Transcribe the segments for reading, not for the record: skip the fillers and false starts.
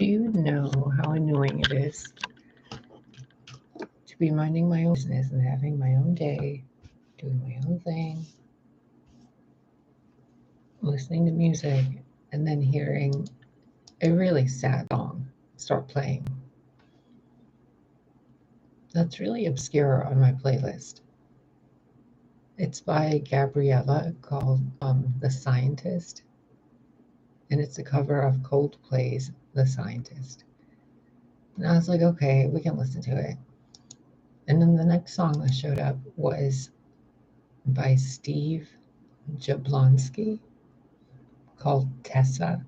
Do you know how annoying it is to be minding my own business and having my own day, doing my own thing, listening to music, and then hearing a really sad song start playing? That's really obscure on my playlist. It's by Gabriella called The Scientist, and it's a cover of Coldplay's The Scientist. And I was like, okay, we can listen to it. And then the next song that showed up was by Steve Jablonski called Tessa.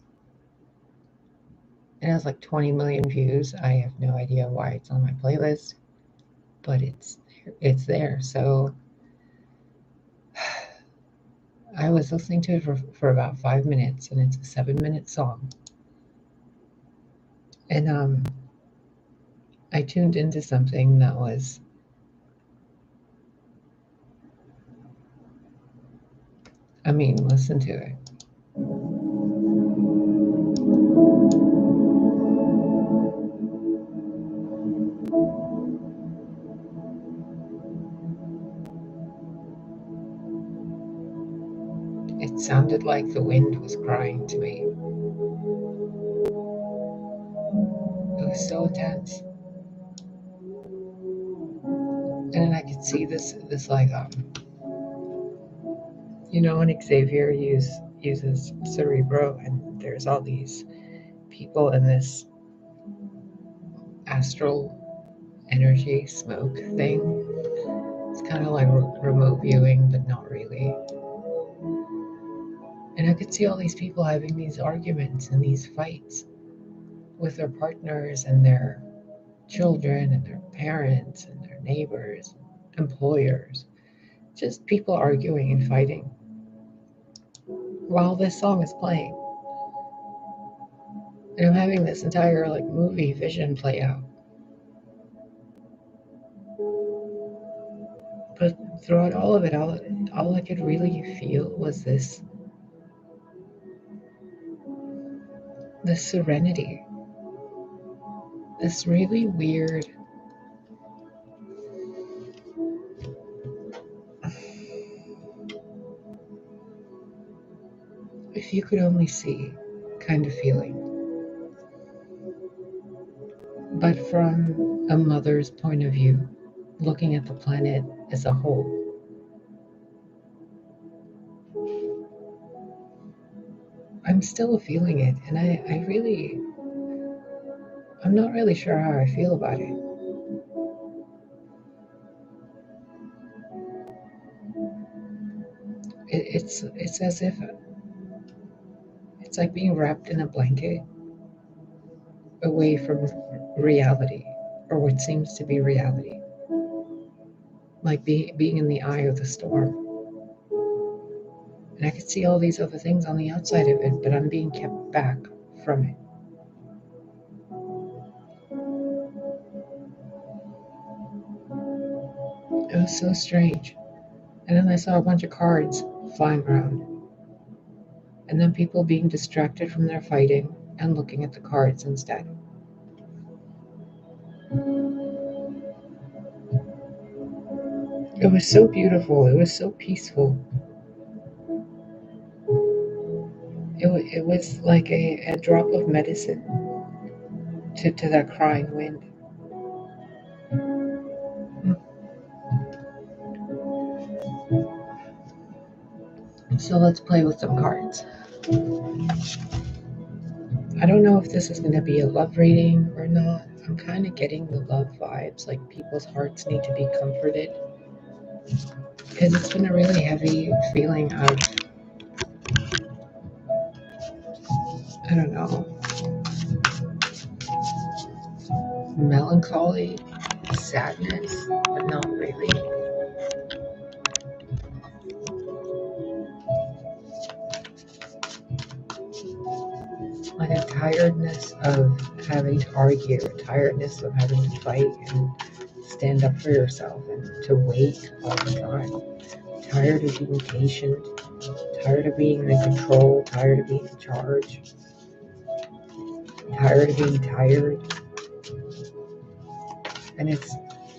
It has like 20 million views. I have no idea why it's on my playlist, but it's there. So I was listening to it for about 5 minutes, and it's a 7-minute song. And I tuned into something that was listen to it. It sounded like the wind was crying to me. It was so intense. And then I could see this like when Xavier uses Cerebro, and there's all these people in this astral energy smoke thing. It's kind of like remote viewing, but not really. And I could see all these people having these arguments and these fights with their partners and their children and their parents and their neighbors, employers, just people arguing and fighting while this song is playing. And I'm having this entire movie vision play out. But throughout all of it, all I could really feel was this serenity, this really weird if you could only see kind of feeling, but from a mother's point of view, looking at the planet as a whole. I'm still feeling it, and I'm not really sure how I feel about it. It's as if it's like being wrapped in a blanket away from reality, or what seems to be reality, like being in the eye of the storm. And I could see all these other things on the outside of it, but I'm being kept back from it. It was so strange. And then I saw a bunch of cards flying around, and then people being distracted from their fighting and looking at the cards instead. It was so beautiful. It was so peaceful. It was like a drop of medicine to that crying wind. So let's play with some cards. I don't know if this is going to be a love reading or not. I'm kind of getting the love vibes, like people's hearts need to be comforted. Because it's been a really heavy feeling of, I don't know, melancholy, sadness, but not really. Like a tiredness of having to argue, a tiredness of having to fight and stand up for yourself and to wait all the time. Tired of being patient, tired of being in control, tired of being in charge. tired of being tired. And it's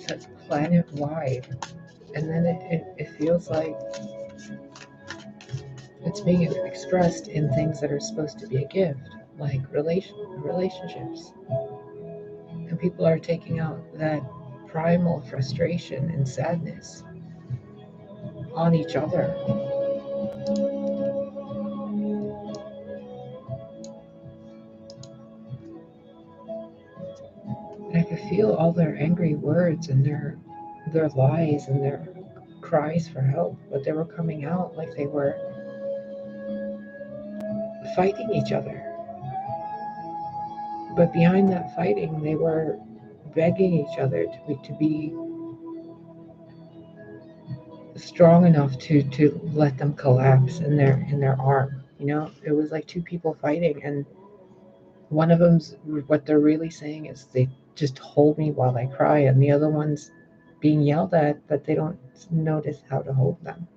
such planet-wide. And then it feels like it's being expressed in things that are supposed to be a gift, like relationships. And people are taking out that primal frustration and sadness on each other. And I could feel all their angry words and their lies and their cries for help, but they were coming out like they were fighting each other. But behind that fighting, they were begging each other to be strong enough to let them collapse in their arm. You know, it was like two people fighting, and one of them's what they're really saying is they just hold me while I cry, and the other one's being yelled at, but they don't notice how to hold them.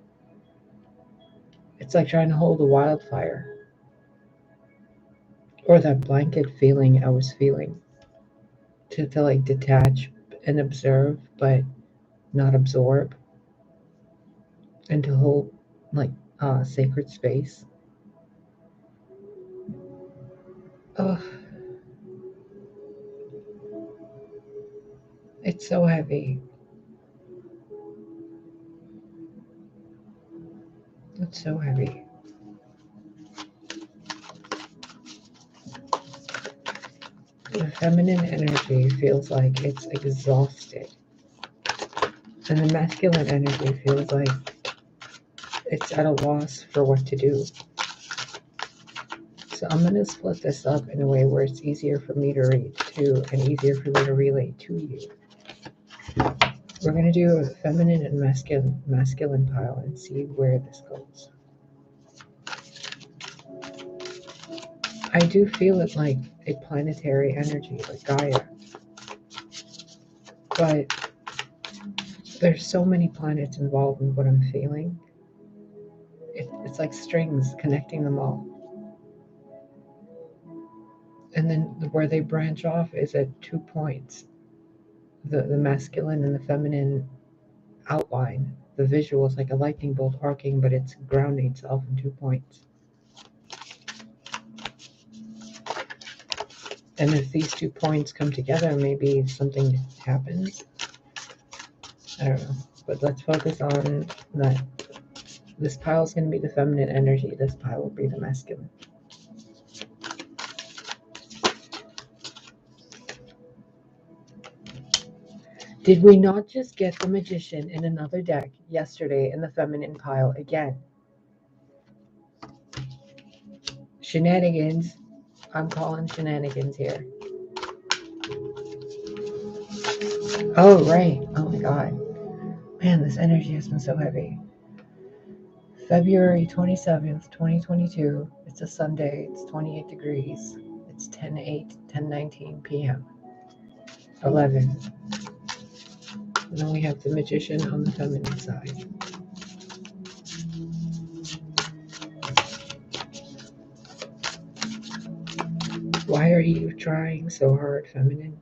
It's like trying to hold a wildfire, or that blanket feeling I was feeling to like detach and observe, but not absorb, and to hold like sacred space. Oh, it's so heavy. It's so heavy. The feminine energy feels like it's exhausted, and the masculine energy feels like it's at a loss for what to do. So I'm going to split this up in a way where it's easier for me to read to and easier for me to relate to you. We're going to do a feminine and masculine pile and see where this goes. I do feel it like a planetary energy, like Gaia. But there's so many planets involved in what I'm feeling. It's like strings connecting them all. And then where they branch off is at 2 points. The masculine and the feminine outline. The visual is like a lightning bolt arcing, but it's grounding itself in 2 points. And if these 2 points come together, maybe something happens. I don't know. But let's focus on that. This pile is going to be the feminine energy. This pile will be the masculine. Did we not just get the magician in another deck yesterday in the feminine pile again? Shenanigans. I'm calling shenanigans here. Oh, right. Oh my God. Man, this energy has been so heavy. February 27th, 2022. It's a Sunday. It's 28 degrees. It's 10:19 p.m. 11. And then we have the magician on the feminine side. Why are you trying so hard, feminine?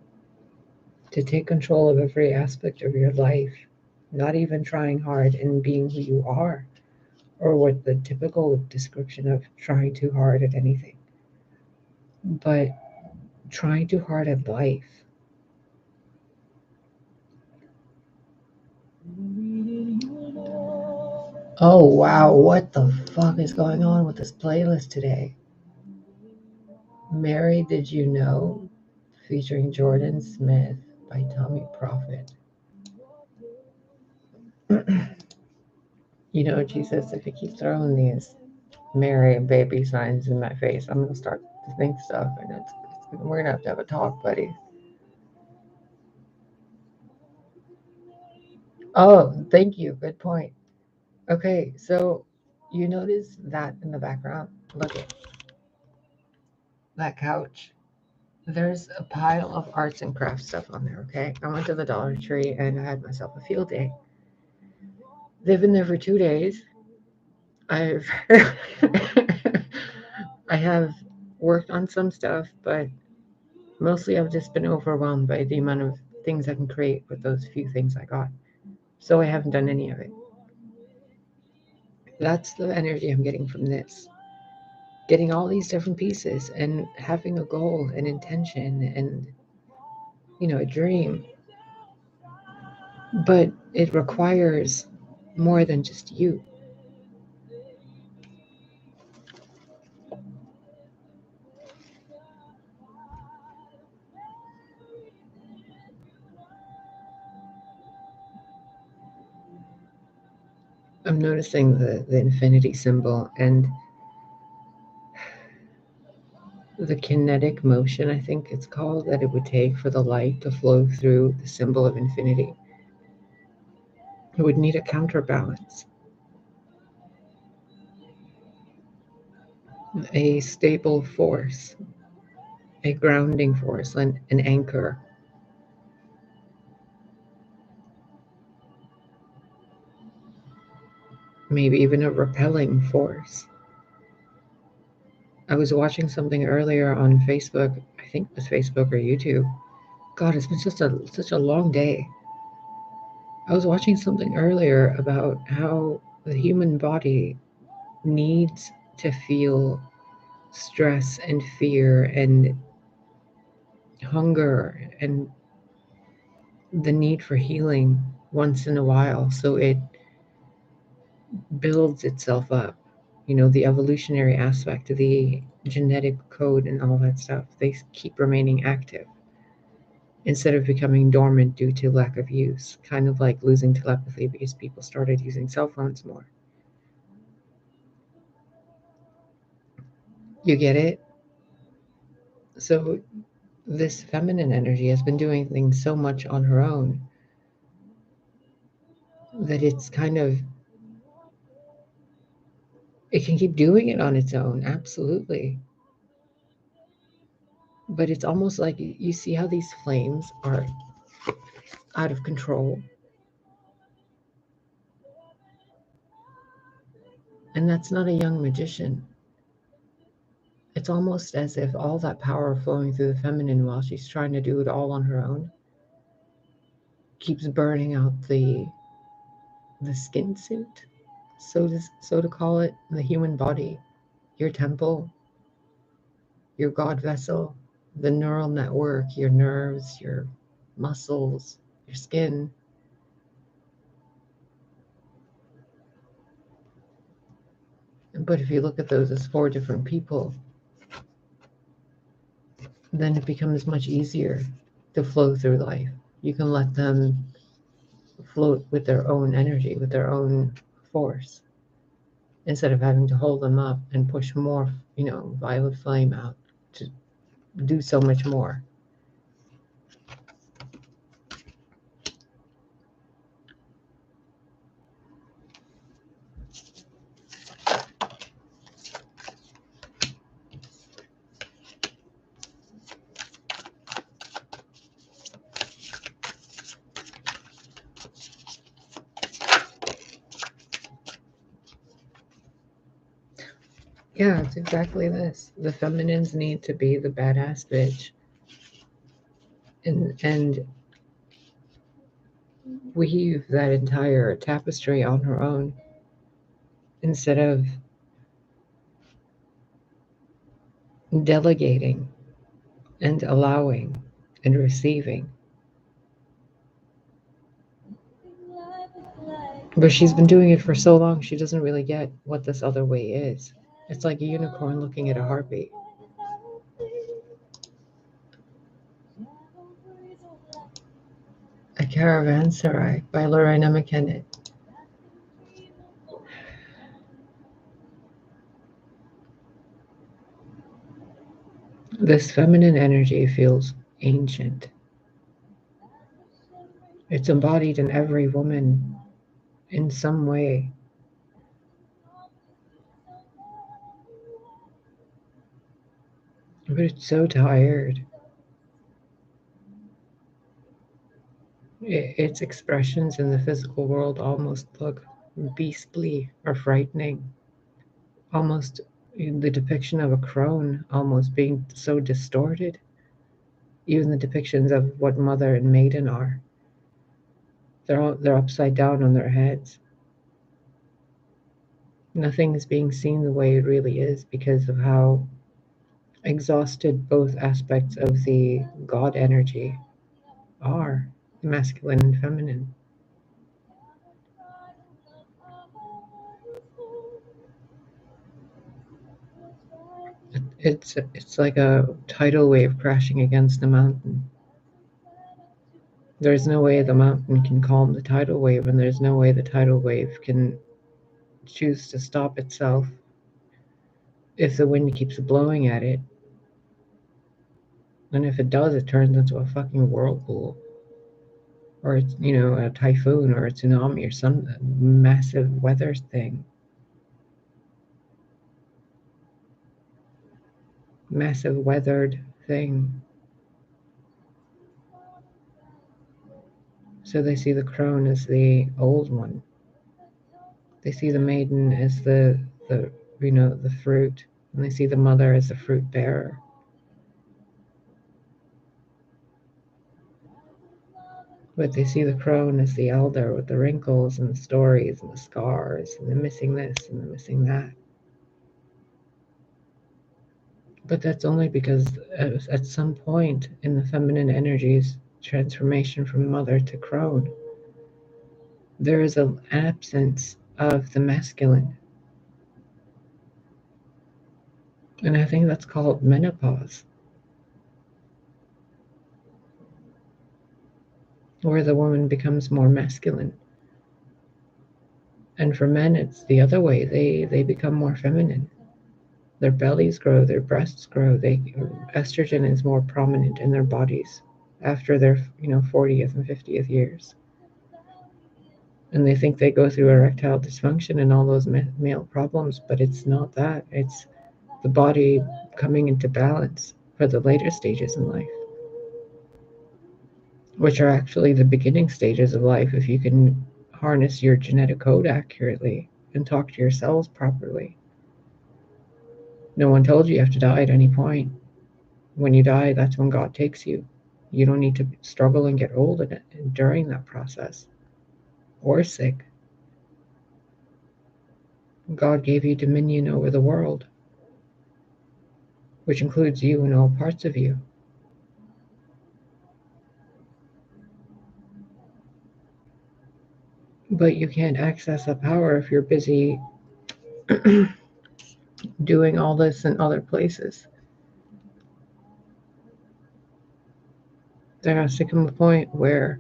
To take control of every aspect of your life, not even trying hard in being who you are, or what the typical description of trying too hard at anything, but trying too hard at life. Oh wow, what the fuck is going on with this playlist today? Mary, Did You Know? Featuring Jordan Smith by Tommy Prophet. You know, Jesus, if you keep throwing these Mary and baby signs in my face, I'm gonna start to think stuff, and we're gonna have a talk, buddy. Oh, thank you. Good point. Okay, so you notice that in the background? Look at that couch. There's a pile of arts and crafts stuff on there, okay? I went to the Dollar Tree and I had myself a field day. They've been there for 2 days. I've I have worked on some stuff, but Mostly I've just been overwhelmed by the amount of things I can create with those few things I got. So I haven't done any of it. That's the energy I'm getting from this. Getting all these different pieces and having a goal, an intention, and a dream. But it requires more than just you. I'm noticing the infinity symbol and the kinetic motion, I think it's called, that it would take for the light to flow through the symbol of infinity. It would need a counterbalance, a stable force, a grounding force, an anchor. Maybe even a repelling force. I was watching something earlier on Facebook, I think it was Facebook or YouTube. God, it's been such a long day. I was watching something earlier about how the human body needs to feel stress and fear and hunger and the need for healing once in a while, so it builds itself up. The evolutionary aspect, the genetic code and all that stuff, they keep remaining active instead of becoming dormant due to lack of use, kind of like losing telepathy because people started using cell phones more. You get it? So this feminine energy has been doing things so much on her own that it's kind of, it can keep doing it on its own, absolutely. But it's almost like you see how these flames are out of control. And that's not a young magician. It's almost as if all that power flowing through the feminine while she's trying to do it all on her own keeps burning out the skin suit, so to call it, the human body, your temple, your God vessel, the neural network, your nerves, your muscles, your skin. But if you look at those as 4 different people, then it becomes much easier to flow through life. You can let them float with their own energy, with their own force, instead of having to hold them up and push more, violet flame out to do so much more. Yeah, it's exactly this. The feminines need to be the badass bitch and weave that entire tapestry on her own instead of delegating and allowing and receiving. But she's been doing it for so long, she doesn't really get what this other way is. It's like a unicorn looking at a harpy. A Caravanserai by Lorena McKenna. This feminine energy feels ancient. It's embodied in every woman in some way. But it's so tired. Its expressions in the physical world almost look beastly or frightening. Almost the depiction of a crone almost being so distorted. Even the depictions of what mother and maiden are, they're upside down on their heads. Nothing is being seen the way it really is because of how exhausted both aspects of the God energy are, masculine and feminine. It's like a tidal wave crashing against a mountain. There's no way the mountain can calm the tidal wave, and there's no way the tidal wave can choose to stop itself if the wind keeps blowing at it. And if it does, it turns into a fucking whirlpool. Or it's, a typhoon or a tsunami or some massive weather thing. Massive weathered thing. So they see the crone as the old one. They see the maiden as the fruit, and they see the mother as the fruit bearer. But they see the crone as the elder with the wrinkles and the stories and the scars and the missing this and the missing that. But that's only because at some point in the feminine energies transformation from mother to crone, there is an absence of the masculine. And I think that's called menopause, where the woman becomes more masculine. And for men, it's the other way. They become more feminine. Their bellies grow, their breasts grow. Estrogen is more prominent in their bodies after their 40th and 50th years. And they think they go through erectile dysfunction and all those male problems, but it's not that. It's the body coming into balance for the later stages in life, which are actually the beginning stages of life if you can harness your genetic code accurately and talk to your cells properly. No one told you have to die at any point. When you die, that's when God takes you. You don't need to struggle and get old during that process or sick. God gave you dominion over the world, which includes you and all parts of you. But you can't access that power if you're busy doing all this in other places. There has to come a point where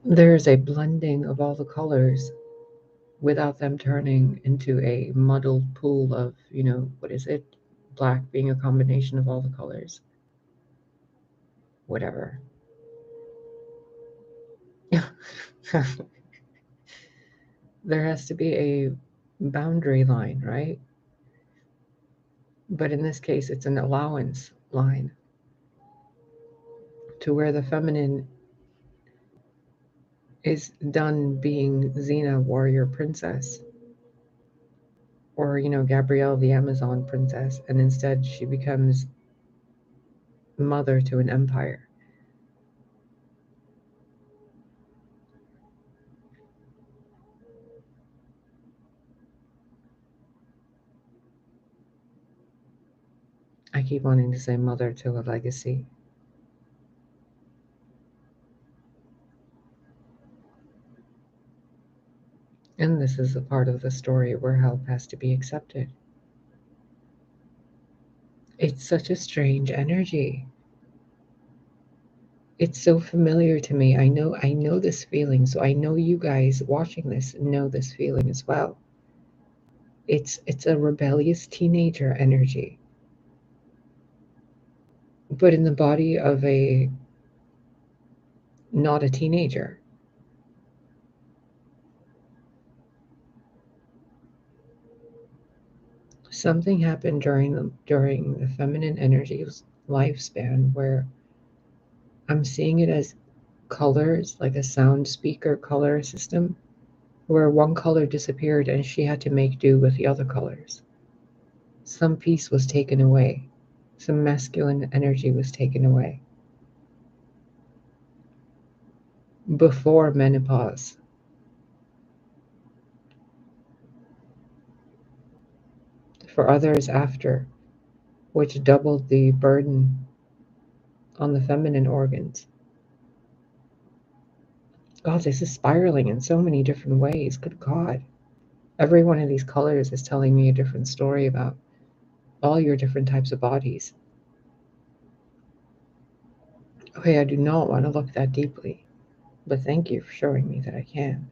there's a blending of all the colors without them turning into a muddled pool of, what is it? Black being a combination of all the colors. Whatever. There has to be a boundary line, right? But in this case, it's an allowance line to where the feminine is done being Xena, warrior princess, or, Gabrielle, the Amazon princess, and instead she becomes mother to an empire. I keep wanting to say mother to a legacy. And this is a part of the story where help has to be accepted. It's such a strange energy. It's so familiar to me. I know this feeling, so I know you guys watching this know this feeling as well. It's a rebellious teenager energy, but in the body of not a teenager. Something happened during the feminine energy's lifespan where I'm seeing it as colors, like a sound speaker color system, where one color disappeared and she had to make do with the other colors. Some piece was taken away. Some masculine energy was taken away. Before menopause. For others after, which doubled the burden on the feminine organs. God, this is spiraling in so many different ways. Good God. Every one of these colors is telling me a different story about all your different types of bodies. Okay, I do not want to look that deeply, but thank you for showing me that I can.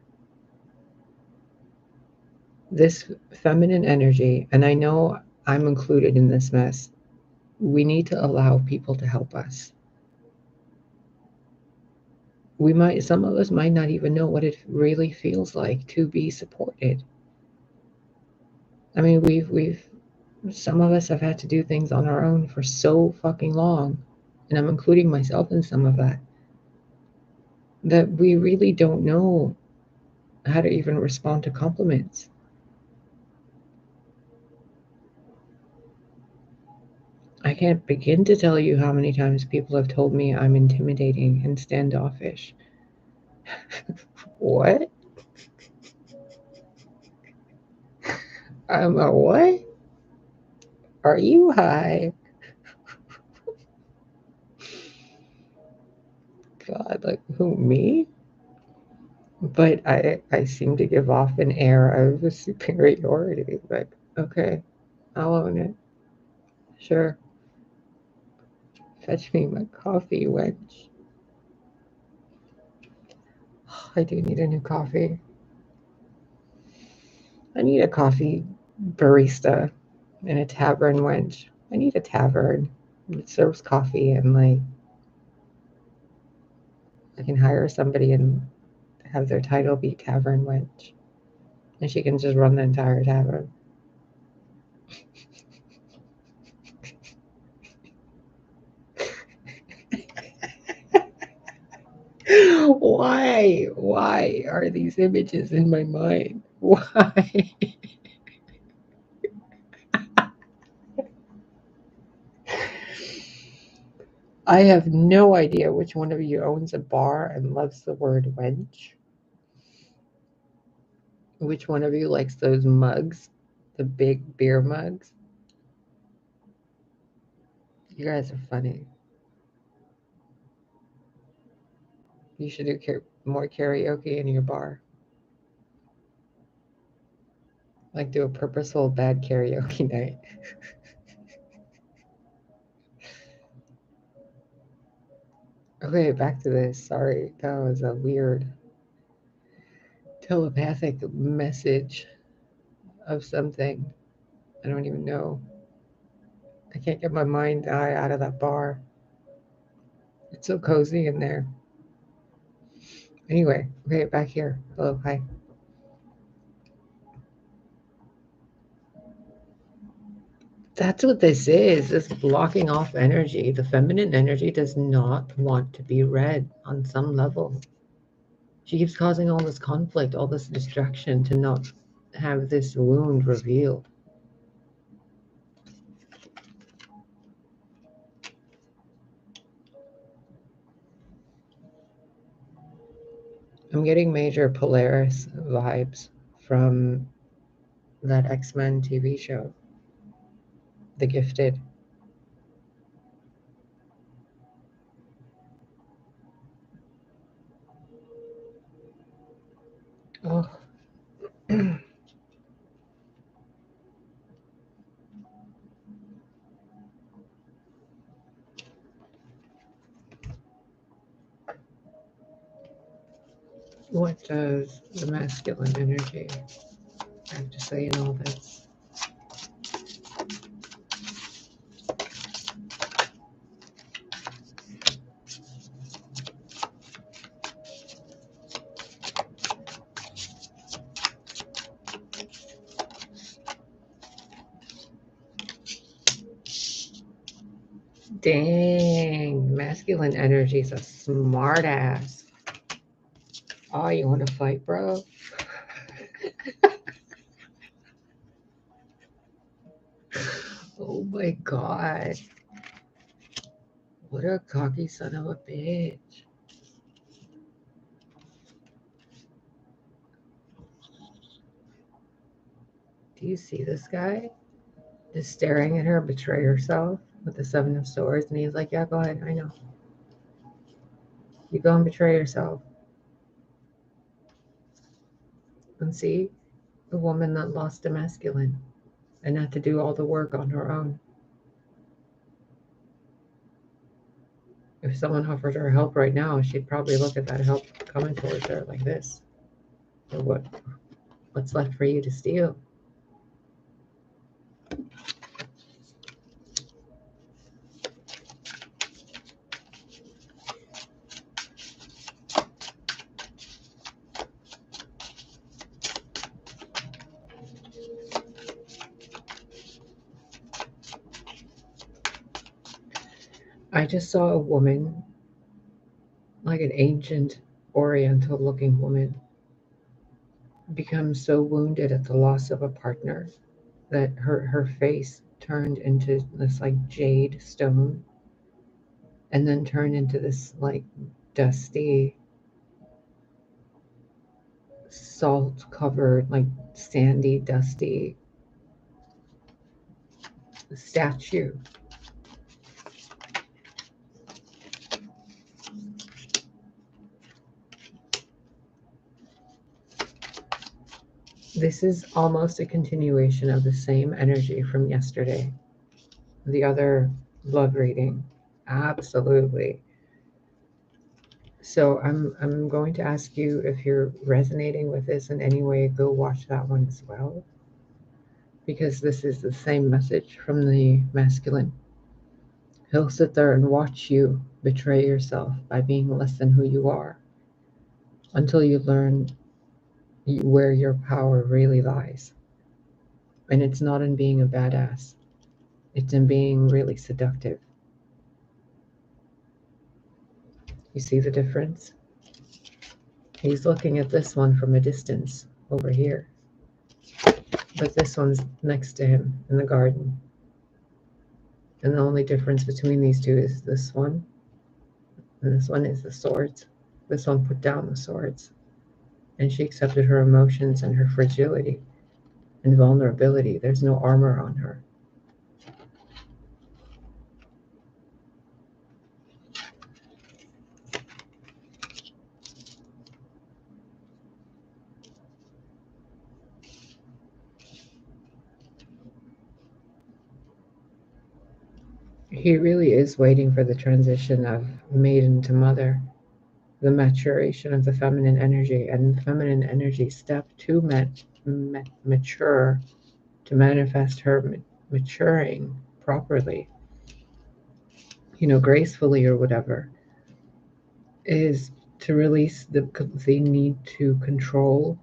This feminine energy, and I know I'm included in this mess, we need to allow people to help us. Some of us might not even know what it really feels like to be supported. I mean, some of us have had to do things on our own for so fucking long, and I'm including myself in some of that we really don't know how to even respond to compliments. I can't begin to tell you how many times people have told me I'm intimidating and standoffish. What? I'm a what? Are you high? God, like who, me? But I seem to give off an air of superiority. Like, okay, I'll own it. Sure. Fetch me my coffee, wench. I do need a new coffee. I need a coffee barista in a tavern, wench. I need a tavern that serves coffee, and like I can hire somebody and have their title be tavern wench, and she can just run the entire tavern. Why are these images in my mind? Why? I have no idea which one of you owns a bar and loves the word wench. Which one of you likes those mugs? The big beer mugs? You guys are funny. You should do more karaoke in your bar. Like do a purposeful bad karaoke night. Okay, back to this. Sorry, that was a weird telepathic message of something. I don't even know. I can't get my mind eye out of that bar. It's so cozy in there. Anyway, okay, back here. Hello, hi. That's what this is, this blocking off energy. The feminine energy does not want to be read on some level. She keeps causing all this conflict, all this distraction to not have this wound revealed. I'm getting major Polaris vibes from that X-Men TV show, The Gifted. Oh. What does the masculine energy have to say in all this? Dang, masculine energy is a smart ass. Oh, you want to fight, bro? Oh my God. What a cocky son of a bitch. Do you see this guy? Just staring at her, betray herself with the Seven of Swords. And he's like, yeah, go ahead. I know. You go and betray yourself. And see, a woman that lost a masculine and had to do all the work on her own. If someone offered her help right now, she'd probably look at that help coming towards her like this. Or what's left for you to steal? I just saw a woman, like an ancient oriental looking woman, become so wounded at the loss of a partner that her face turned into this like jade stone and then turned into this like dusty, salt covered, like sandy, dusty statue. This is almost a continuation of the same energy from yesterday, the other love reading. Absolutely. So I'm going to ask you, if you're resonating with this in any way, go watch that one as well, because this is the same message from the masculine. He'll sit there and watch you betray yourself by being less than who you are until you learn where your power really lies. And it's not in being a badass. It's in being really seductive. You see the difference? He's looking at this one from a distance over here, but this one's next to him in the garden. And the only difference between these two is this one, and this one is the swords. This one put down the swords, and she accepted her emotions and her fragility and vulnerability. There's no armor on her. He really is waiting for the transition of maiden to mother, the maturation of the feminine energy, and the feminine energy step to mature, to manifest her maturing properly, gracefully or whatever, is to release the need to control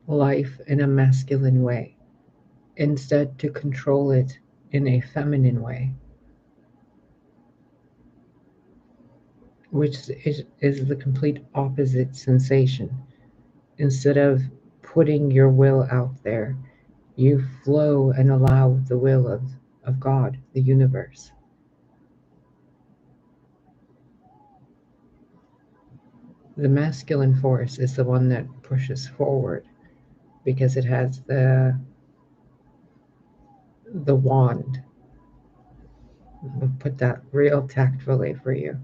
life in a masculine way, instead to control it in a feminine way, which is the complete opposite sensation. Instead of putting your will out there, you flow and allow the will of God, the universe. The masculine force is the one that pushes forward because it has the wand. We'll put that real tactfully for you.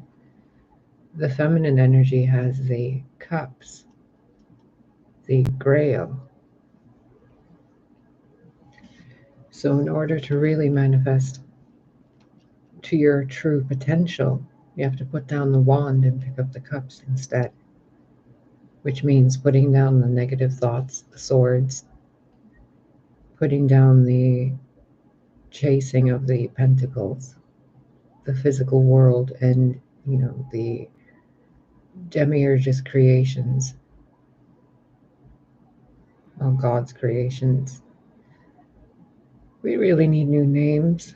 The feminine energy has the cups, the grail. So in order to really manifest to your true potential, you have to put down the wand and pick up the cups instead, which means putting down the negative thoughts, the swords, putting down the chasing of the pentacles, the physical world, and the demiurge's creations, of God's creations. We really need new names,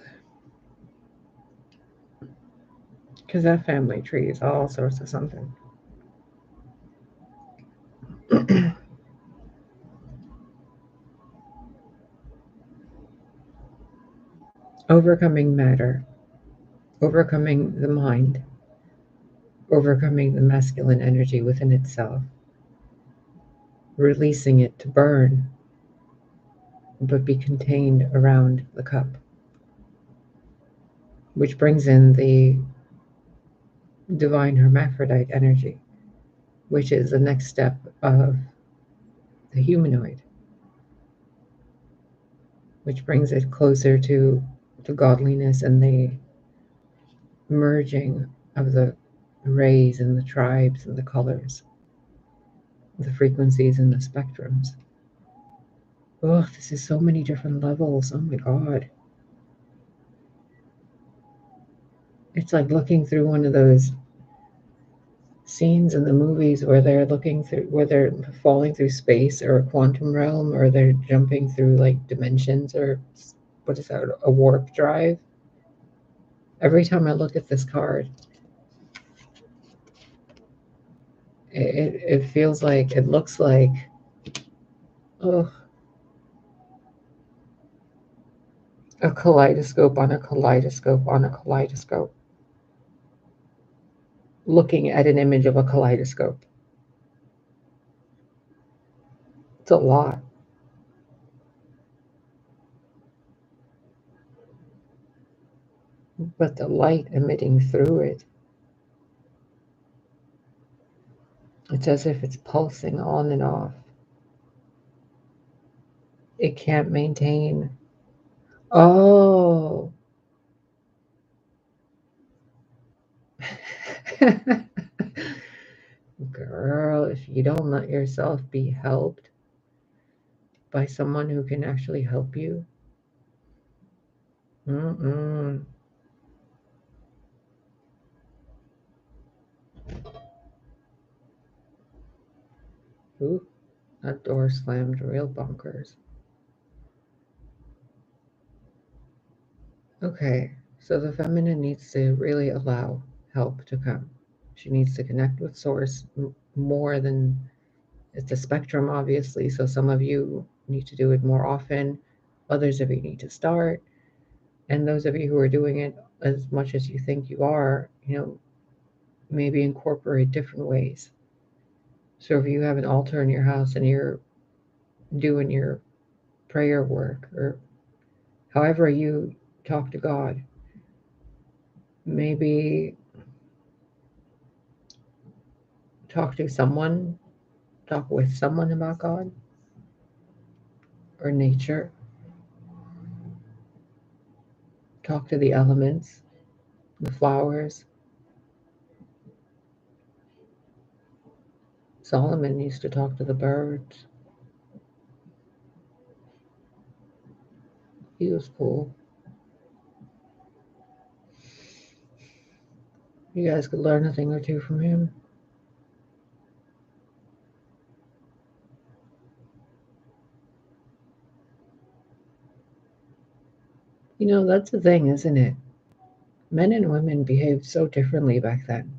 because that family tree is all sorts of something. Overcoming matter. overcoming the mind, overcoming the masculine energy within itself, releasing it to burn, but be contained around the cup, which brings in the divine hermaphrodite energy, which is the next step of the humanoid, which brings it closer to godliness and the merging of the rays and the tribes and the colors, the frequencies and the spectrums. Oh, this is so many different levels. Oh my God. It's like looking through one of those scenes in the movies where they're looking through, where they're falling through space or a quantum realm, or they're jumping through like dimensions, or what is that, a warp drive. Every time I look at this card, it feels like, it looks like, oh, a kaleidoscope on a kaleidoscope on a kaleidoscope, looking at an image of a kaleidoscope. It's a lot. But the light emitting through it, it's as if it's pulsing on and off. It can't maintain. Oh. Girl, if you don't let yourself be helped by someone who can actually help you, mm-mm. Ooh, that door slammed real bonkers. Okay, so the feminine needs to really allow help to come. She needs to connect with source more than, it's a spectrum, obviously. So some of you need to do it more often. Others of you need to start. And those of you who are doing it as much as you think you are, maybe incorporate different ways. So if you have an altar in your house and you're doing your prayer work, or however you talk to God, maybe talk with someone about God or nature. Talk to the elements, the flowers. Solomon used to talk to the birds. He was cool. You guys could learn a thing or two from him. That's the thing, isn't it? Men and women behaved so differently back then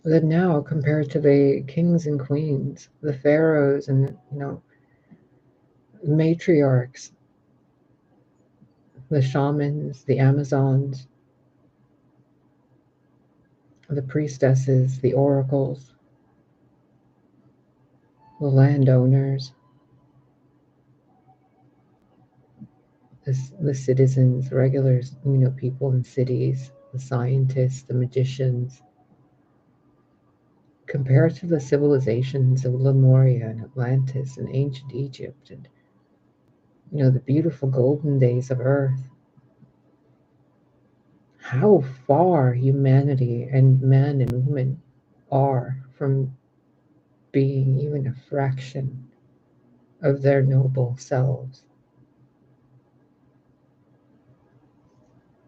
than now, compared to the kings and queens, the pharaohs, and matriarchs, the shamans, the Amazons, the priestesses, the oracles, the landowners, the citizens, regulars, people in cities, the scientists, the magicians, compared to the civilizations of Lemuria and Atlantis and ancient Egypt, and the beautiful golden days of Earth. How far humanity and man and woman are from being even a fraction of their noble selves.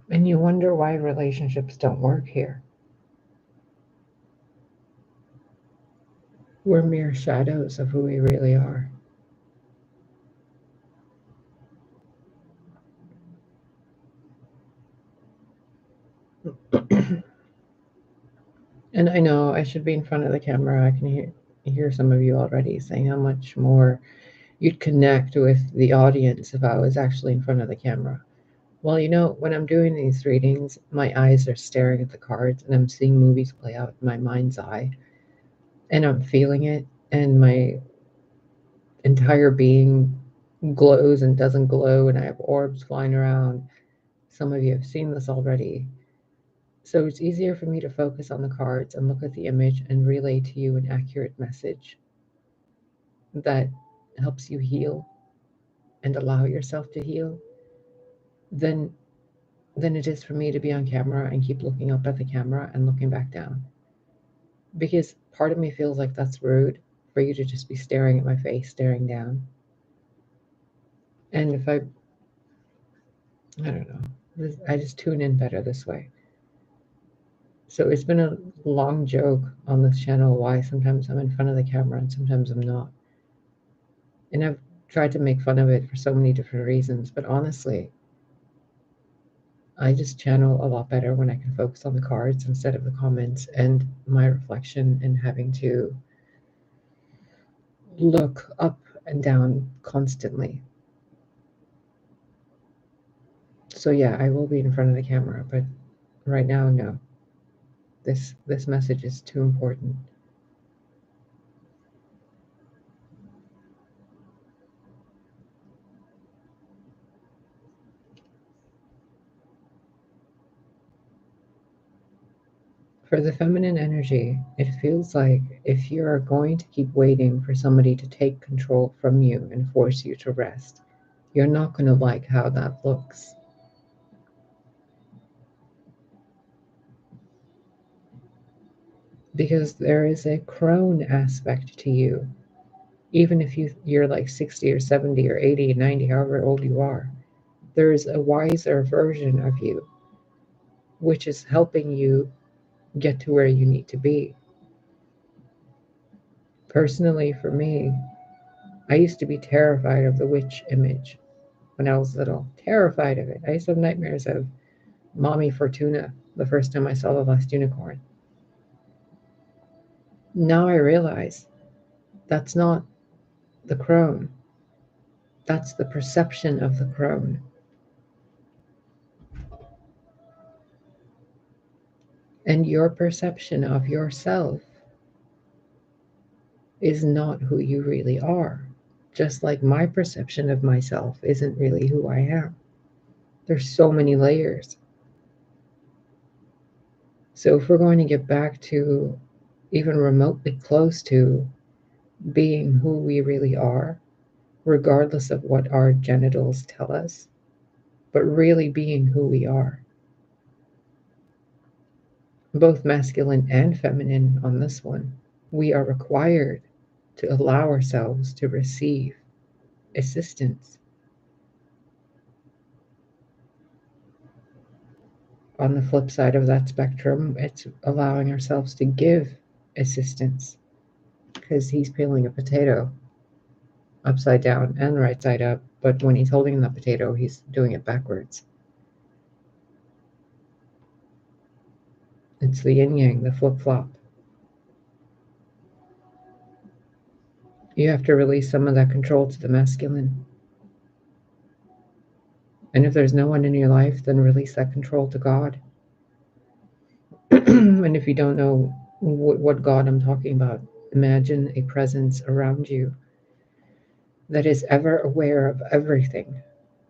And you wonder why relationships don't work here. We're mere shadows of who we really are. And I know I should be in front of the camera. I can hear some of you already saying how much more you'd connect with the audience if I was actually in front of the camera. Well, when I'm doing these readings, my eyes are staring at the cards and I'm seeing movies play out in my mind's eye and I'm feeling it, and my entire being glows and doesn't glow, and I have orbs flying around. Some of you have seen this already. So it's easier for me to focus on the cards and look at the image and relay to you an accurate message that helps you heal and allow yourself to heal than it is for me to be on camera and keep looking up at the camera and looking back down. Because part of me feels like that's rude for you to just be staring at my face, staring down. And if I don't know, I just tune in better this way. So it's been a long joke on this channel why sometimes I'm in front of the camera and sometimes I'm not. And I've tried to make fun of it for so many different reasons, but honestly, I just channel a lot better when I can focus on the cards instead of the comments and my reflection and having to look up and down constantly. So yeah, I will be in front of the camera, but right now, no. This message is too important. For the feminine energy, it feels like if you are going to keep waiting for somebody to take control from you and force you to rest, you're not going to like how that looks. Because there is a crone aspect to you. Even if you're like 60 or 70 or 80, 90, however old you are, there's a wiser version of you, which is helping you get to where you need to be. Personally, for me, I used to be terrified of the witch image when I was little. Terrified of it. I used to have nightmares of Mommy Fortuna the first time I saw the last unicorn. Now I realize that's not the crone. That's the perception of the crone. And your perception of yourself is not who you really are. Just like my perception of myself isn't really who I am. There's so many layers. So if we're going to get back to even remotely close to being who we really are, regardless of what our genitals tell us, but really being who we are, both masculine and feminine on this one, we are required to allow ourselves to receive assistance. On the flip side of that spectrum, it's allowing ourselves to give assistance, because he's peeling a potato upside down and right side up, but when he's holding the potato, he's doing it backwards. It's the yin yang, the flip flop. You have to release some of that control to the masculine. And if there's no one in your life, then release that control to God. And if you don't know what God I'm talking about, imagine a presence around you that is ever aware of everything,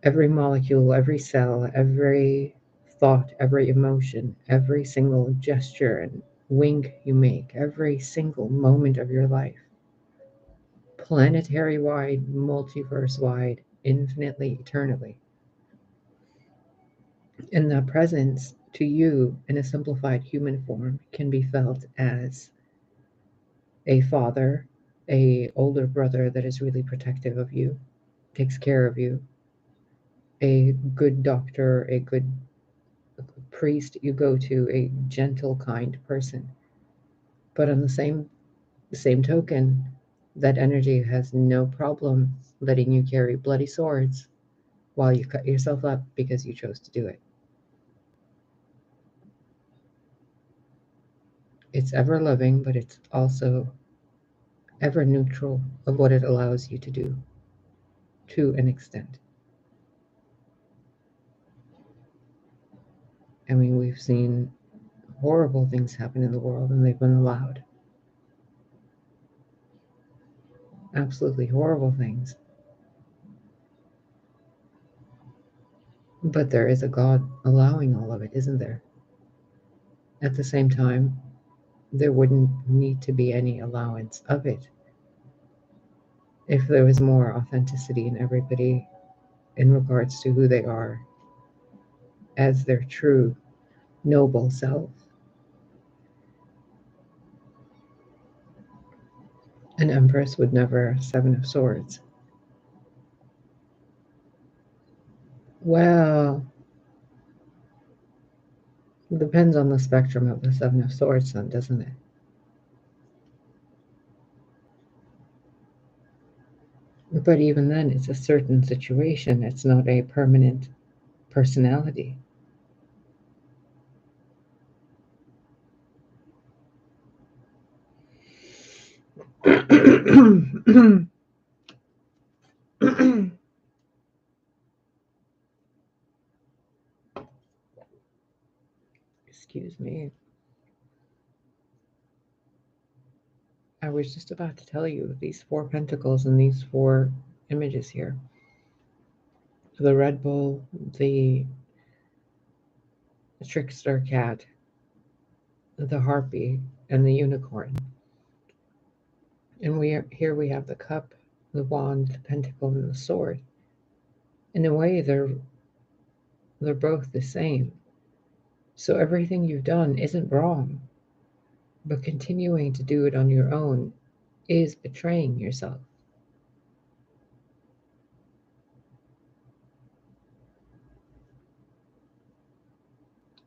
every molecule, every cell, every thought, every emotion, every single gesture and wink you make, every single moment of your life, planetary wide, multiverse wide, infinitely, eternally. And that presence to you in a simplified human form can be felt as a father, a older brother that is really protective of you, takes care of you, a good doctor, a good priest you go to, a gentle, kind person. But on the same token, that energy has no problem letting you carry bloody swords while you cut yourself up because you chose to do it. It's ever loving, but it's also ever neutral of what it allows you to do to an extent. I mean, we've seen horrible things happen in the world and they've been allowed. Absolutely horrible things. But there is a God allowing all of it, isn't there? At the same time, there wouldn't need to be any allowance of it if there was more authenticity in everybody in regards to who they are as their true noble self. An empress would never 7 of Swords. Well, it depends on the spectrum of the 7 of Swords, then, doesn't it? But even then, it's a certain situation. It's not a permanent personality. Excuse me. I was just about to tell you these 4 pentacles and these 4 images here. The Red Bull, the trickster cat, the harpy, and the unicorn. And here we have the cup, the wand, the pentacle, and the sword. In a way, they're both the same. So everything you've done isn't wrong, but continuing to do it on your own is betraying yourself.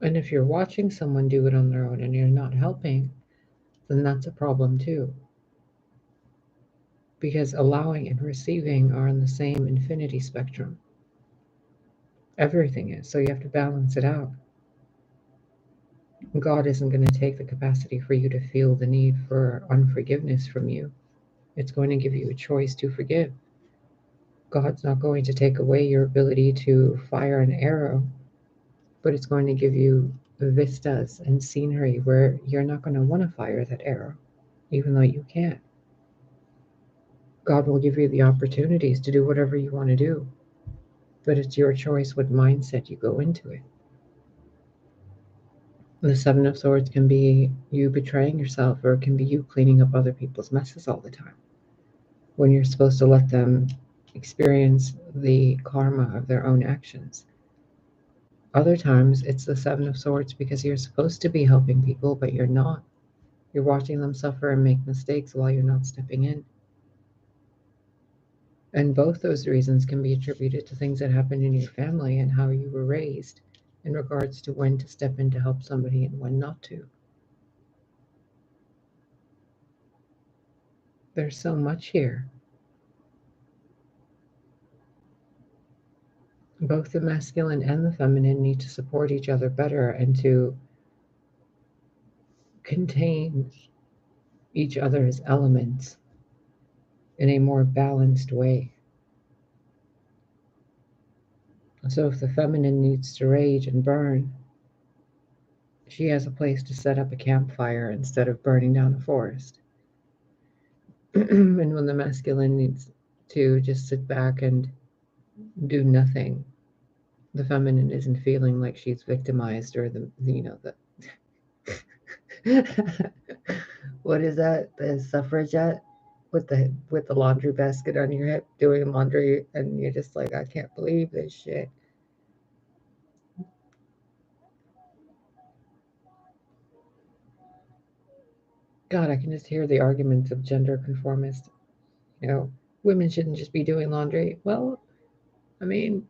And if you're watching someone do it on their own and you're not helping, then that's a problem too. Because allowing and receiving are on the same infinity spectrum. Everything is. So you have to balance it out. God isn't going to take the capacity for you to feel the need for unforgiveness from you. It's going to give you a choice to forgive. God's not going to take away your ability to fire an arrow, but it's going to give you vistas and scenery where you're not going to want to fire that arrow, even though you can't. God will give you the opportunities to do whatever you want to do, but it's your choice what mindset you go into it. The 7 of Swords can be you betraying yourself, or it can be you cleaning up other people's messes all the time, when you're supposed to let them experience the karma of their own actions. Other times, it's the 7 of Swords because you're supposed to be helping people, but you're not. You're watching them suffer and make mistakes while you're not stepping in. And both those reasons can be attributed to things that happened in your family and how you were raised in regards to when to step in to help somebody and when not to. There's so much here. Both the masculine and the feminine need to support each other better and to contain each other's elements in a more balanced way. So if the feminine needs to rage and burn, she has a place to set up a campfire instead of burning down a forest. And when the masculine needs to just sit back and do nothing, the feminine isn't feeling like she's victimized, or the what is that? The suffragette with the laundry basket on your hip doing laundry, and you're just like, I can't believe this shit. God, I can just hear the arguments of gender conformists. Women shouldn't just be doing laundry. Well, I mean,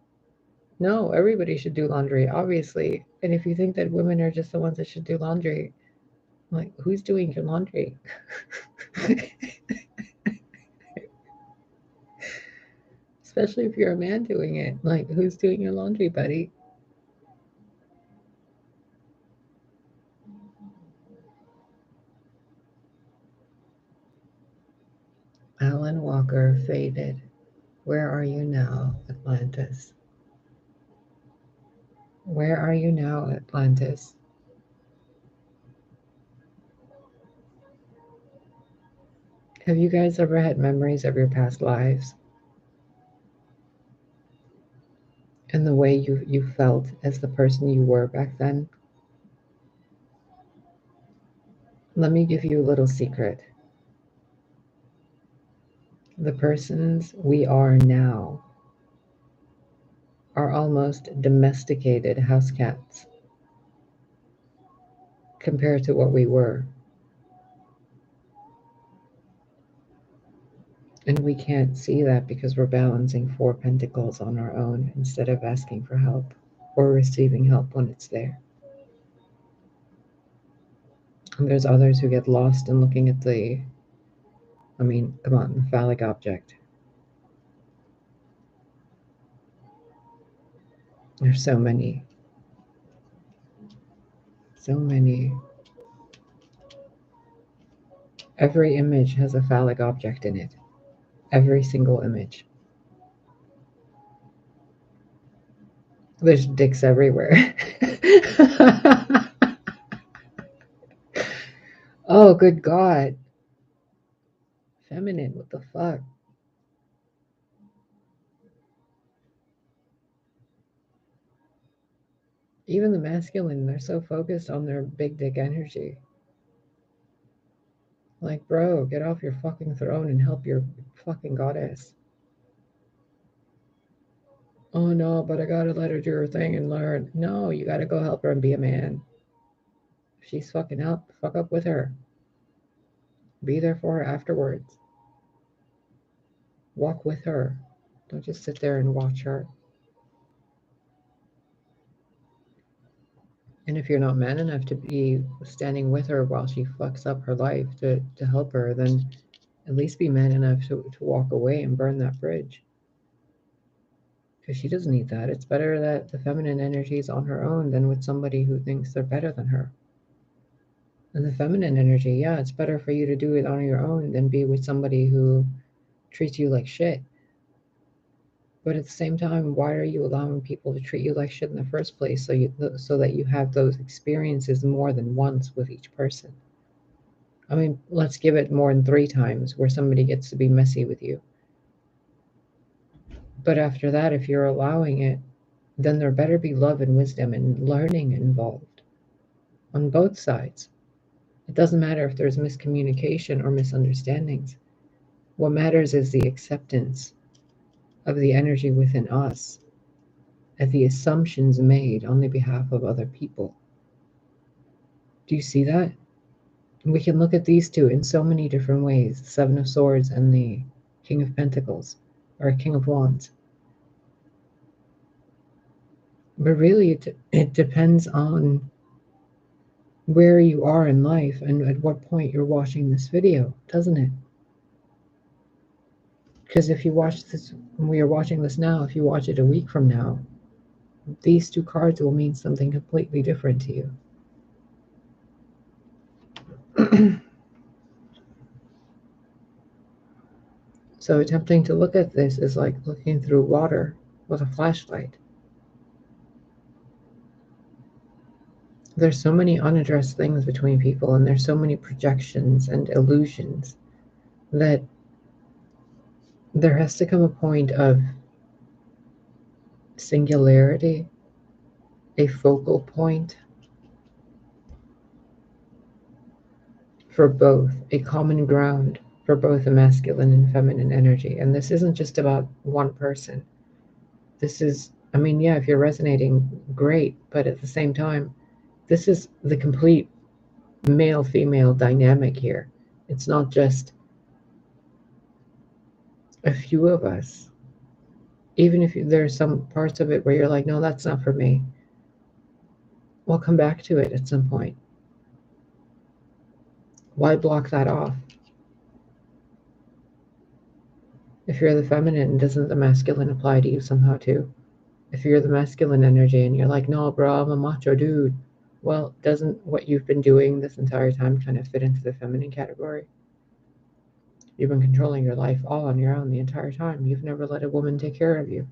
no, everybody should do laundry, obviously. And if you think that women are just the ones that should do laundry, like, who's doing your laundry? Especially if you're a man doing it. Like, who's doing your laundry, buddy? Alan Walker faded. Where are you now, Atlantis? Where are you now, Atlantis? Have you guys ever had memories of your past lives? And the way you felt as the person you were back then? Let me give you a little secret. The persons we are now are almost domesticated house cats compared to what we were. And we can't see that because we're balancing 4 pentacles on our own instead of asking for help or receiving help when it's there. And there's others who get lost in looking at the, come on, phallic object. There's so many. So many. Every image has a phallic object in it. Every single image. There's dicks everywhere. Oh, good God. Feminine, what the fuck? Even the masculine, they're so focused on their big dick energy. Like, bro, get off your fucking throne and help your fucking goddess. Oh no, but I gotta let her do her thing and learn. No, you gotta go help her and be a man. If she's fucking up, fuck up with her. Be there for her afterwards. Walk with her. Don't just sit there and watch her. And if you're not man enough to be standing with her while she fucks up her life to help her, then at least be man enough to walk away and burn that bridge. Because she doesn't need that. It's better that the feminine energy is on her own than with somebody who thinks they're better than her. And the feminine energy, yeah, it's better for you to do it on your own than be with somebody who treats you like shit. But at the same time, why are you allowing people to treat you like shit in the first place so that you have those experiences more than once with each person? I mean, let's give it more than 3 times where somebody gets to be messy with you. But after that, if you're allowing it, then there better be love and wisdom and learning involved on both sides. It doesn't matter if there's miscommunication or misunderstandings. What matters is the acceptance of the energy within us and the assumptions made on the behalf of other people. Do you see that? We can look at these two in so many different ways, the Seven of Swords and the King of Pentacles, or King of Wands. But really, it depends on where you are in life and at what point you're watching this video, doesn't it? Because if you watch this, we are watching this now, if you watch it a week from now, these 2 cards will mean something completely different to you. So attempting to look at this is like looking through water with a flashlight. There's so many unaddressed things between people, and there's so many projections and illusions that there has to come a point of singularity, a focal point for both, a common ground for both the masculine and feminine energy. And this isn't just about one person. This is, yeah, if you're resonating, great, but at the same time, this is the complete male-female dynamic here. It's not just a few of us. Even if there's some parts of it where you're like, no, that's not for me. We'll come back to it at some point. Why block that off? If you're the feminine, doesn't the masculine apply to you somehow too? If you're the masculine energy and you're like, no, bro, I'm a macho dude. Well, doesn't what you've been doing this entire time kind of fit into the feminine category? You've been controlling your life all on your own the entire time. You've never let a woman take care of you.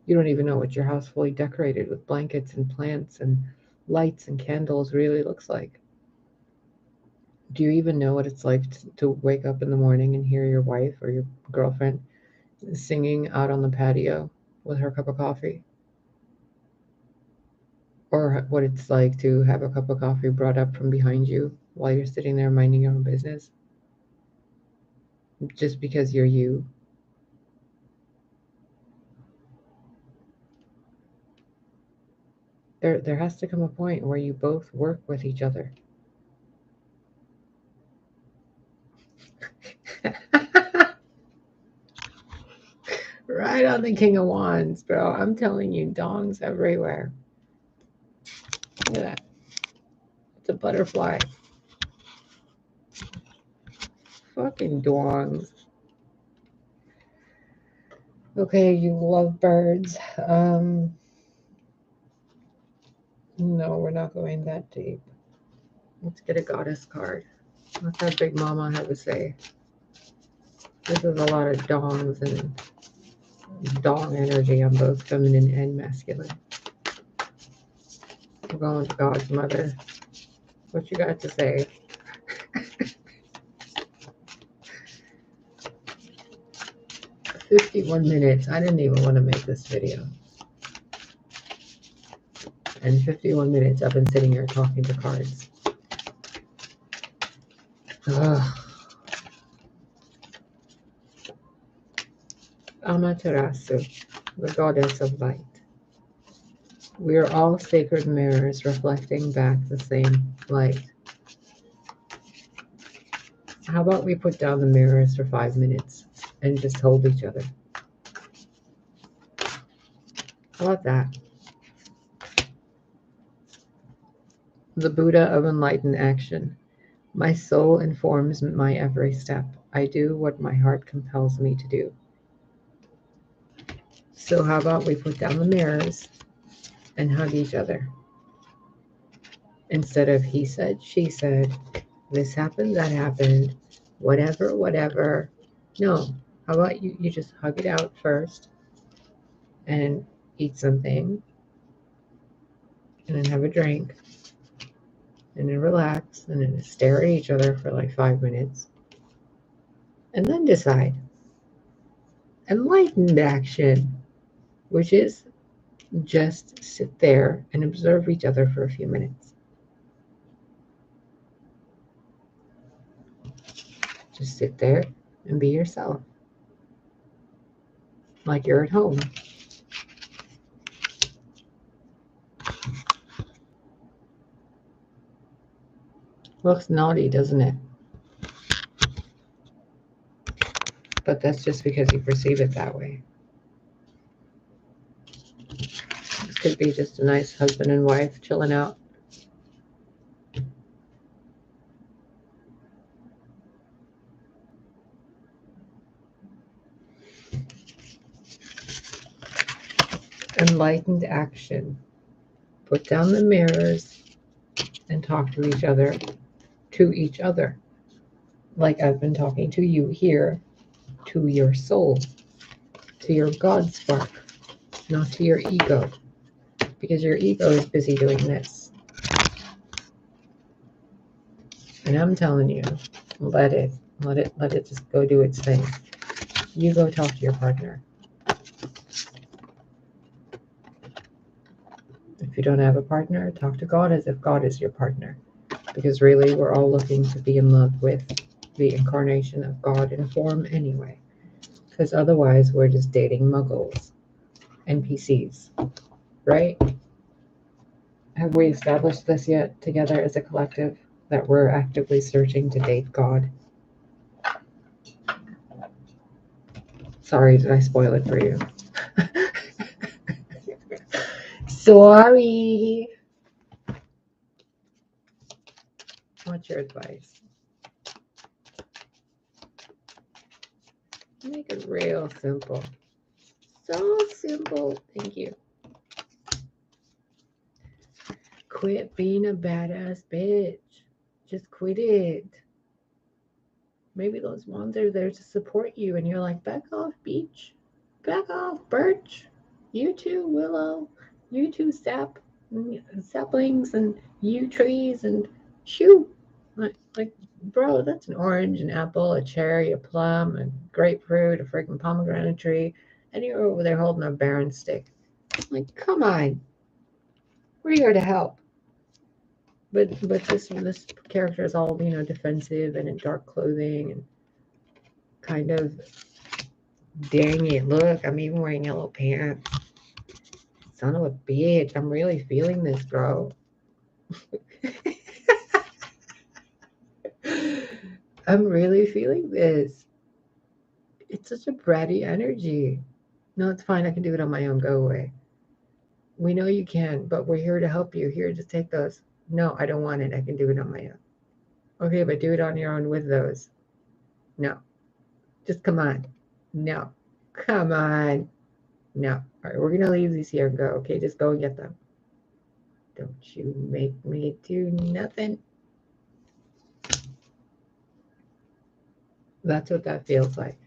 You don't even know what your house fully decorated with blankets and plants and lights and candles really looks like. Do you even know what it's like to wake up in the morning and hear your wife or your girlfriend singing out on the patio with her cup of coffee? Or what it's like to have a cup of coffee brought up from behind you while you're sitting there minding your own business? Just because you're you. There has to come a point where you both work with each other. Right on the King of Wands, bro. I'm telling you, dongs everywhere. Look at that. It's a butterfly. Fucking dongs. Okay, you love birds. No, we're not going that deep. Let's get a goddess card. Let's have Big Mama have a say. This is a lot of dongs and dong energy on both feminine and masculine. We're going with God's mother. What you got to say? 51 minutes. I didn't even want to make this video. And 51 minutes I've been sitting here talking to cards. Ugh. Amaterasu, the goddess of light. We are all sacred mirrors reflecting back the same light. How about we put down the mirrors for 5 minutes and just hold each other? How about that? The Buddha of enlightened action. My soul informs my every step. I do what my heart compels me to do. So how about we put down the mirrors and hug each other? Instead of he said, she said, this happened, that happened, whatever, whatever. No, how about you just hug it out first and eat something and then have a drink and then relax and then stare at each other for like 5 minutes and then decide. Enlightened action, which is just sit there and observe each other for a few minutes. Just sit there and be yourself, like you're at home. Looks naughty, doesn't it? But that's just because you perceive it that way. This could be just a nice husband and wife chilling out. Enlightened action. Put down the mirrors and talk to each other. Like I've been talking to you here, to your soul, to your God spark, not to your ego, because your ego is busy doing this. And I'm telling you, let it just go do its thing. You go talk to your partner. If you don't have a partner, talk to God as if God is your partner. Because really, we're all looking to be in love with the incarnation of God in form anyway. Because otherwise, we're just dating muggles, NPCs, right? Have we established this yet together as a collective, that we're actively searching to date God? Sorry, did I spoil it for you? Sorry. What's your advice? Make it real simple. So simple. Thank you. Quit being a badass bitch. Just quit it. Maybe those wands are there to support you and you're like, back off, beach. Back off, birch. You too, Willow. You too, saplings and you trees and shoo. Like, bro, that's an orange, an apple, a cherry, a plum, a grapefruit, a freaking pomegranate tree, and you're over there holding a barren stick. Like, come on, we're here to help. But this character is all, you know, defensive and in dark clothing and kind of, dang it, look, I'm even wearing yellow pants. Son of a bitch, I'm really feeling this, bro. I'm really feeling this. It's such a bratty energy. No, it's fine. I can do it on my own. Go away. We know you can, but we're here to help you. Here, just take those. No, I don't want it. I can do it on my own. Okay, but do it on your own with those. No. Just come on. No. Come on. No. All right, we're going to leave these here and go. Okay, just go and get them. Don't you make me do nothing. That's what that feels like.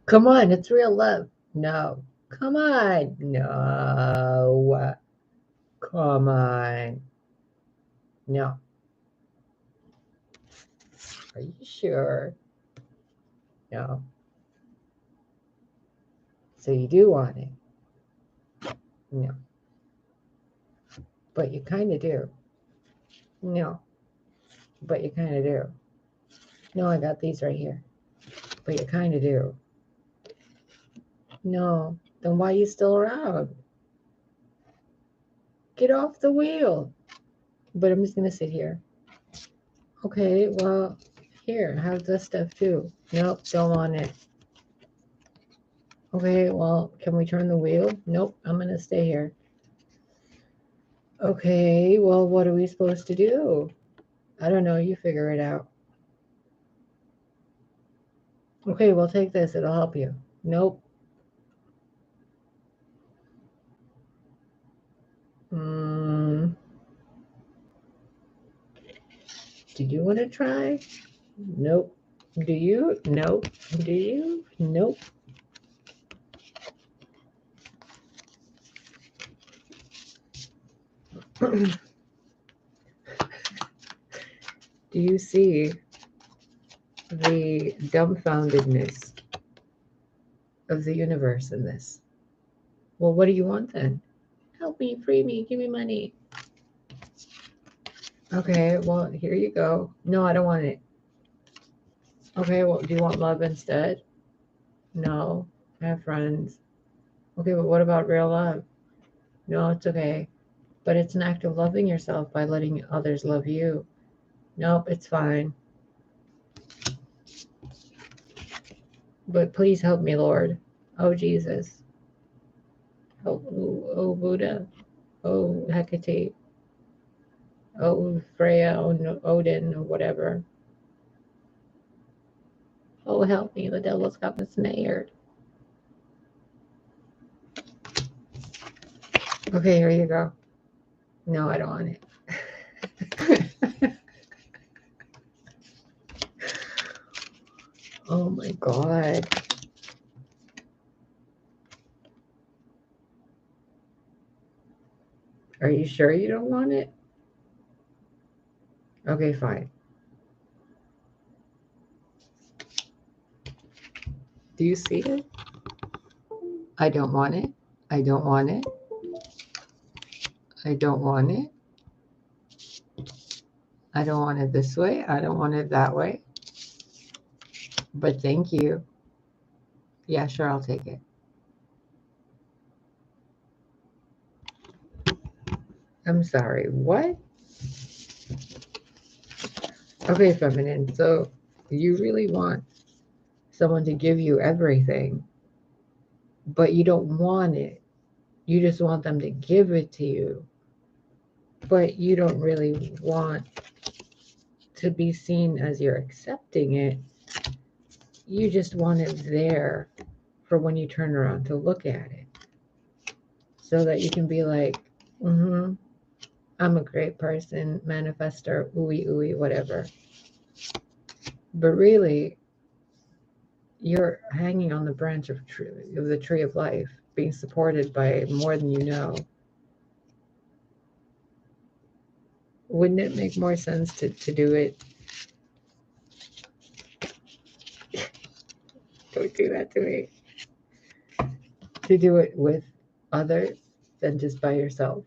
Come on, it's real love. No. Come on. No. Come on. No. Are you sure? No. So you do want it? No. But you kind of do. No. But you kind of do. No, I got these right here. But you kind of do. No. Then why are you still around? Get off the wheel. But I'm just going to sit here. Okay, well, here, have this stuff too. Nope, don't want it. Okay, well, can we turn the wheel? Nope, I'm going to stay here. Okay, well, what are we supposed to do? I don't know, you figure it out. Okay, well, take this, it'll help you. Nope. Do you want to try? Nope. Do you? Nope. Do you? Nope. Do you see the dumbfoundedness of the universe in this? Well, what do you want then? Help me, free me, give me money. Okay, well, here you go. No, I don't want it. Okay, well, do you want love instead? No, I have friends. Okay, but what about real love? No, it's okay. But it's an act of loving yourself by letting others love you. Nope, it's fine. But please help me, Lord. Oh, Jesus. Oh Buddha. Oh, Hecate. Oh, Freya. Oh, Odin, or whatever. Oh, help me. The devil's got me snared. Okay, here you go. No, I don't want it. Oh my God. Are you sure you don't want it? Okay, fine. Do you see it? I don't want it. I don't want it. I don't want it. I don't want it this way. I don't want it that way. But thank you. Yeah, sure, I'll take it. I'm sorry, what? Okay, feminine, so you really want someone to give you everything, but you don't want it. You just want them to give it to you, but you don't really want to be seen as you're accepting it. You just want it there for when you turn around to look at it, so that you can be like, I'm a great person, manifester, ooey, ooey, whatever. But really, you're hanging on the branch of the tree of life, being supported by more than you know. Wouldn't it make more sense to do it? Don't do that to me. To do it with others than just by yourself.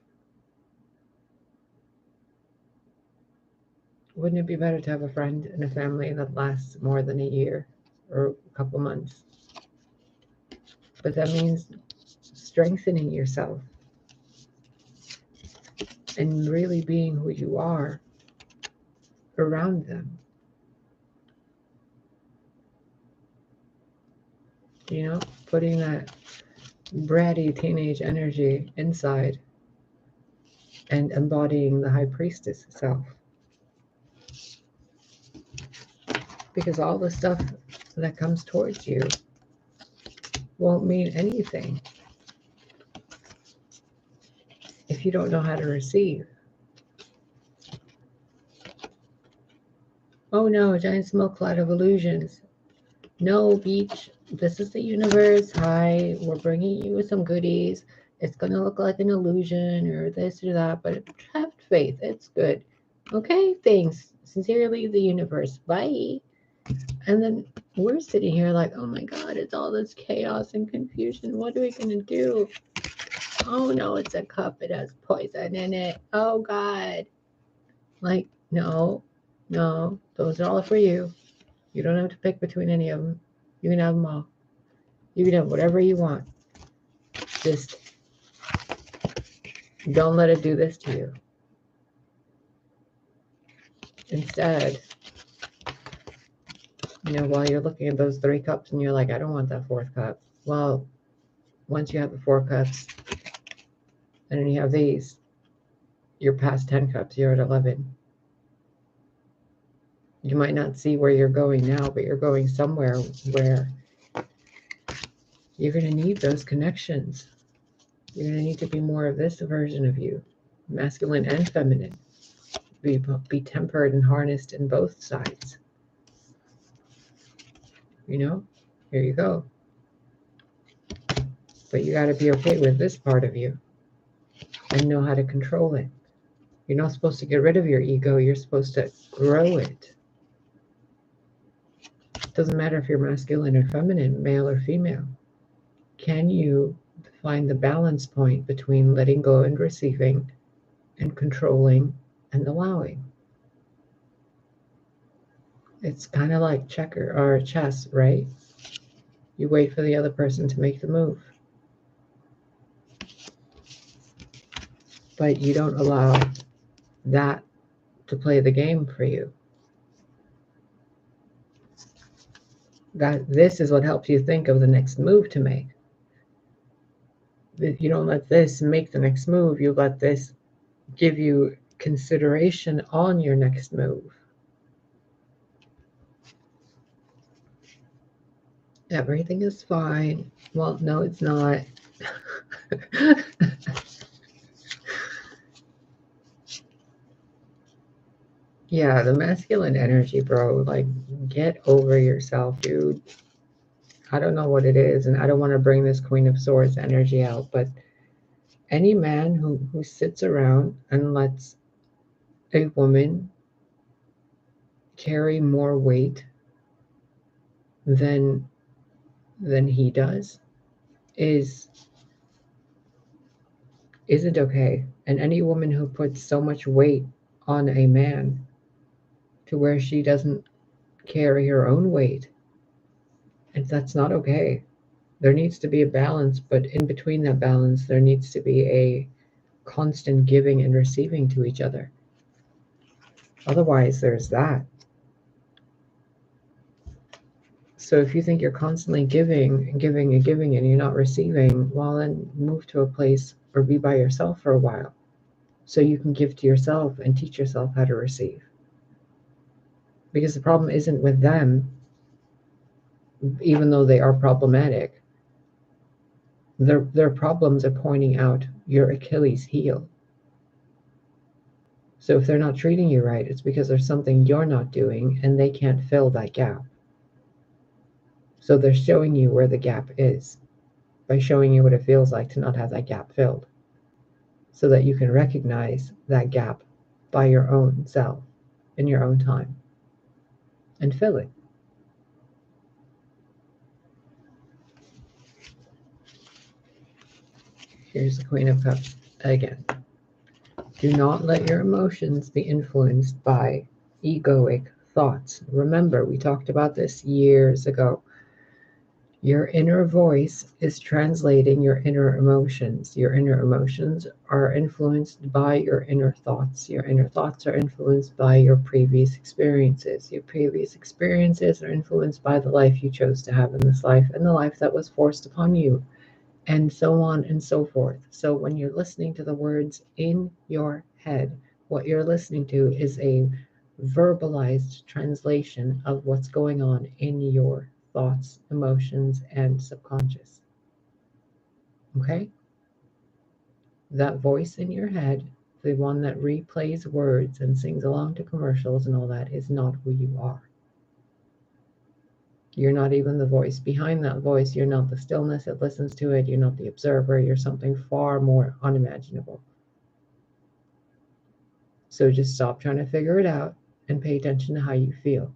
Wouldn't it be better to have a friend and a family that lasts more than a year or a couple months? But that means strengthening yourself and really being who you are around them. You know, putting that bratty teenage energy inside and embodying the high priestess self. Because all the stuff that comes towards you won't mean anything if you don't know how to receive. Oh no, giant smoke cloud of illusions. No, beach, this is the universe. Hi, we're bringing you some goodies. It's going to look like an illusion or this or that, but have faith. It's good. Okay, thanks. Sincerely, the universe. Bye. And then we're sitting here like, oh my God, it's all this chaos and confusion. What are we going to do? Oh no, it's a cup. It has poison in it. Oh God. Like, no, those are all for you. You don't have to pick between any of them. You can have them all. You can have whatever you want. Just don't let it do this to you. Instead, while you're looking at those 3 cups and you're like, I don't want that 4th cup. Well, once you have the 4 cups and then you have these, you're past 10 cups. You're at 11. You might not see where you're going now, but you're going somewhere where you're going to need those connections. You're going to need to be more of this version of you, masculine and feminine. Be tempered and harnessed in both sides. Here you go. But you got to be okay with this part of you and know how to control it. You're not supposed to get rid of your ego. You're supposed to grow it. It doesn't matter if you're masculine or feminine, male or female. Can you find the balance point between letting go and receiving and controlling and allowing? It's kind of like checker or chess, right? You wait for the other person to make the move. But you don't allow that to play the game for you. This is what helps you think of the next move to make. You don't let this make the next move. You let this give you consideration on your next move. Everything is fine. Well, no, it's not. Yeah, the masculine energy, bro. Like, get over yourself, dude. I don't know what it is, and I don't want to bring this Queen of Swords energy out, but any man who sits around and lets a woman carry more weight than he does isn't okay. And any woman who puts so much weight on a man to where she doesn't carry her own weight, and that's not okay. There needs to be a balance, but in between that balance, there needs to be a constant giving and receiving to each other. Otherwise, there's that. So if you think you're constantly giving and giving and giving and you're not receiving, well, then move to a place or be by yourself for a while so you can give to yourself and teach yourself how to receive. Because the problem isn't with them, even though they are problematic. Their problems are pointing out your Achilles heel. So if they're not treating you right, it's because there's something you're not doing and they can't fill that gap. So they're showing you where the gap is by showing you what it feels like to not have that gap filled, so that you can recognize that gap by your own self in your own time and fill it. Here's the Queen of Cups again. Do not let your emotions be influenced by egoic thoughts. Remember, we talked about this years ago. Your inner voice is translating your inner emotions. Your inner emotions are influenced by your inner thoughts. Your inner thoughts are influenced by your previous experiences. Your previous experiences are influenced by the life you chose to have in this life and the life that was forced upon you, and so on and so forth. So when you're listening to the words in your head, what you're listening to is a verbalized translation of what's going on in your thoughts, emotions, and subconscious. Okay? That voice in your head, the one that replays words and sings along to commercials and all that, is not who you are. You're not even the voice behind that voice. You're not the stillness that listens to it. You're not the observer. You're something far more unimaginable. So just stop trying to figure it out and pay attention to how you feel.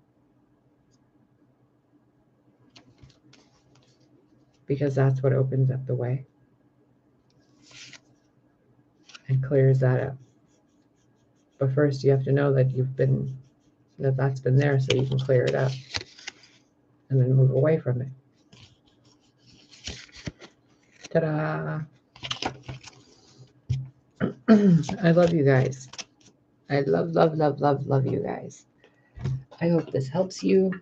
Because that's what opens up the way and clears that up. But first you have to know that that's been there, so you can clear it up and then move away from it. Ta-da! I love you guys. I love you guys. I hope this helps you.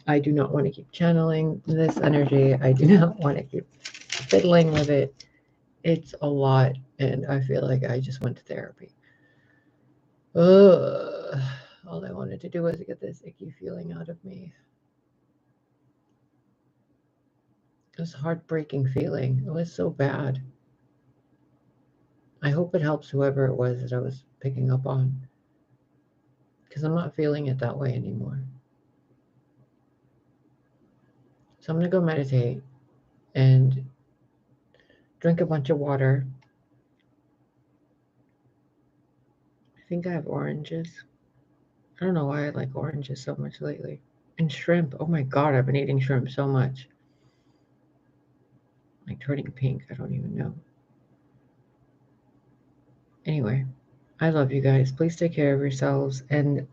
I do not want to keep channeling this energy. I do not want to keep fiddling with it. It's a lot, and I feel like I just went to therapy. Ugh. All I wanted to do was get this icky feeling out of me. It was a heartbreaking feeling. It was so bad. I hope it helps whoever it was that I was picking up on, because I'm not feeling it that way anymore. So I'm going to go meditate and drink a bunch of water. I think I have oranges. I don't know why I like oranges so much lately. And shrimp. Oh my God, I've been eating shrimp so much. Like turning pink. I don't even know. Anyway, I love you guys. Please take care of yourselves and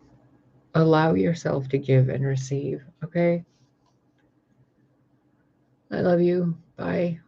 allow yourself to give and receive. Okay? I love you. Bye.